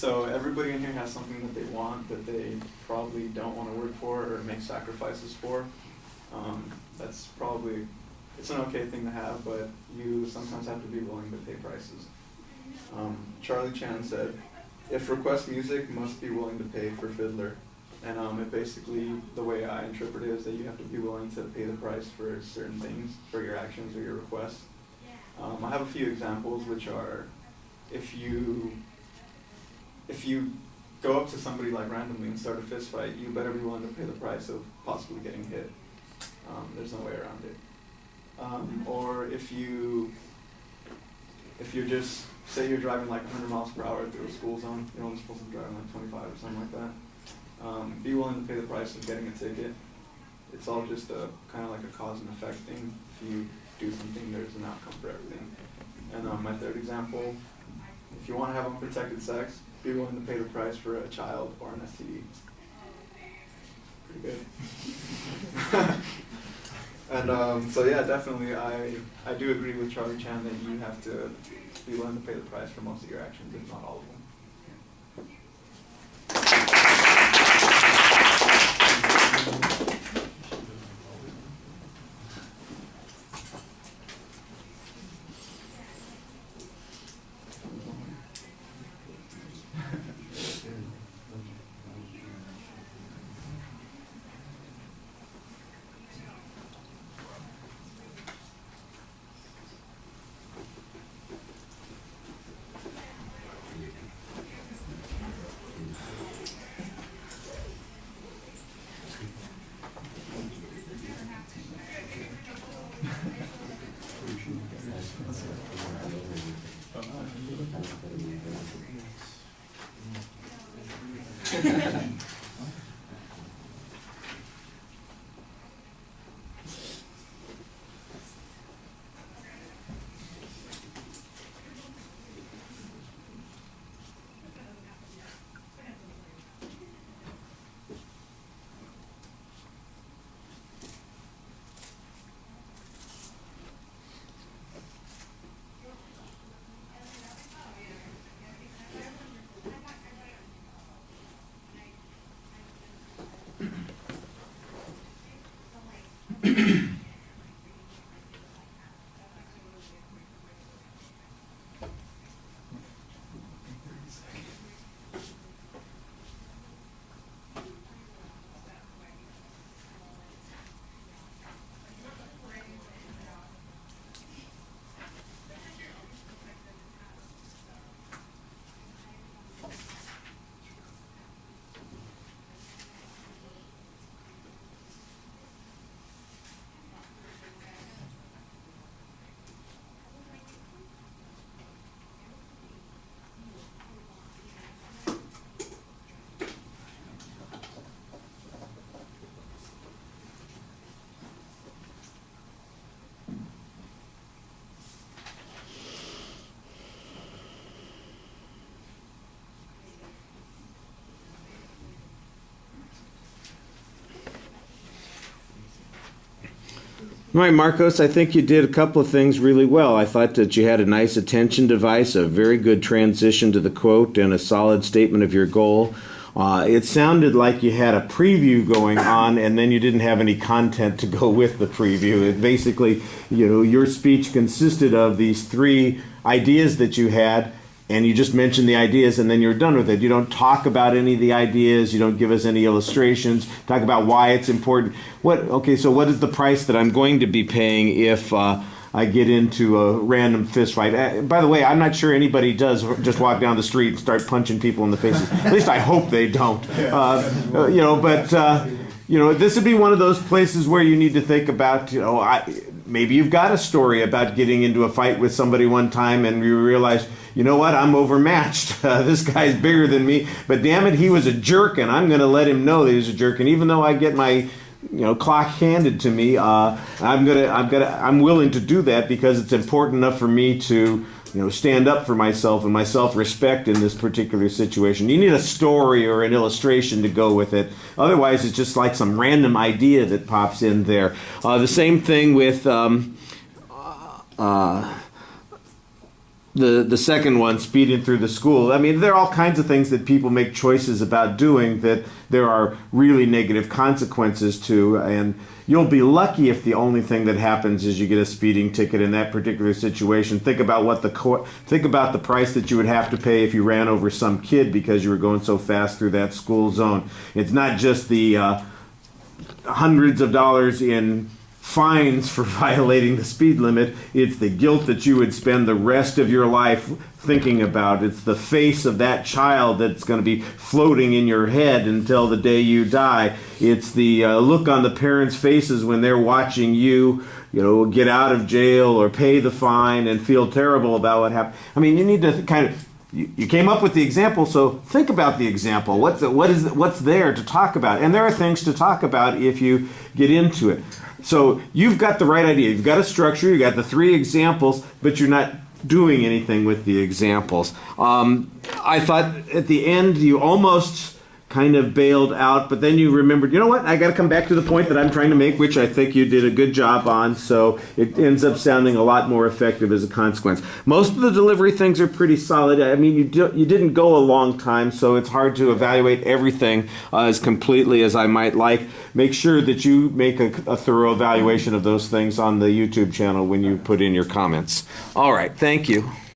So everybody in here has something that they want that they probably don't want to work for or make sacrifices for. That's probably, it's an okay thing to have, but you sometimes have to be willing to pay prices. Charlie Chan said, if request music, must be willing to pay for fiddler. And it basically, the way I interpret it is that you have to be willing to pay the price for certain things, for your actions or your requests. I have a few examples, which are, if you go up to somebody like randomly and start a fist fight, you better be willing to pay the price of possibly getting hit. There's no way around it. Or if you're just, say you're driving like 100 miles per hour through a school zone, you're only supposed to be driving like 25 or something like that. Be willing to pay the price of getting a ticket. It's all just a kind of like a cause and effect thing. If you do something, there's an outcome for everything. And my third example, if you want to have unprotected sex, be willing to pay the price for a child or an STD. Pretty good. And so yeah, definitely I do agree with Charlie Chan that you have to be willing to pay the price for most of your actions, if not all of them. All right, Marcos, I think you did a couple of things really well. I thought that you had a nice attention device, a very good transition to the quote, and a solid statement of your goal. It sounded like you had a preview going on, and then you didn't have any content to go with the preview. It basically, your speech consisted of these three ideas that you had, and you just mentioned the ideas, and then you're done with it. You don't talk about any of the ideas. You don't give us any illustrations. Talk about why it's important. So what is the price that I'm going to be paying if I get into a random fist fight? By the way, I'm not sure anybody does just walk down the street and start punching people in the faces. At least I hope they don't. This would be one of those places where you need to think about, maybe you've got a story about getting into a fight with somebody one time and you realize, you know what, I'm overmatched. This guy's bigger than me, but damn it, he was a jerk, and I'm going to let him know that he's a jerk. And even though I get my clock handed to me, I'm willing to do that because it's important enough for me to stand up for myself and my self-respect in this particular situation. You need a story or an illustration to go with it. Otherwise, it's just like some random idea that pops in there. The same thing with the second one, speeding through the school. I mean, there are all kinds of things that people make choices about doing that there are really negative consequences to, and you'll be lucky if the only thing that happens is you get a speeding ticket in that particular situation. Think about think about the price that you would have to pay if you ran over some kid because you were going so fast through that school zone. It's not just the hundreds of dollars in fines for violating the speed limit. It's the guilt that you would spend the rest of your life thinking about. It's the face of that child that's going to be floating in your head until the day you die. It's the look on the parents' faces when they're watching you, get out of jail or pay the fine and feel terrible about what happened. I mean, you need to kind of, you came up with the example, so think about the example. What's there to talk about? And there are things to talk about if you get into it. So you've got the right idea. You've got a structure. You've got the 3 examples, but you're not doing anything with the examples. I thought at the end you almost kind of bailed out, but then you remembered, you know what, I got to come back to the point that I'm trying to make, which I think you did a good job on, so it ends up sounding a lot more effective as a consequence. Most of the delivery things are pretty solid. I mean, you didn't go a long time, so it's hard to evaluate everything as completely as I might like. Make sure that you make a thorough evaluation of those things on the YouTube channel when you put in your comments. All right, thank you.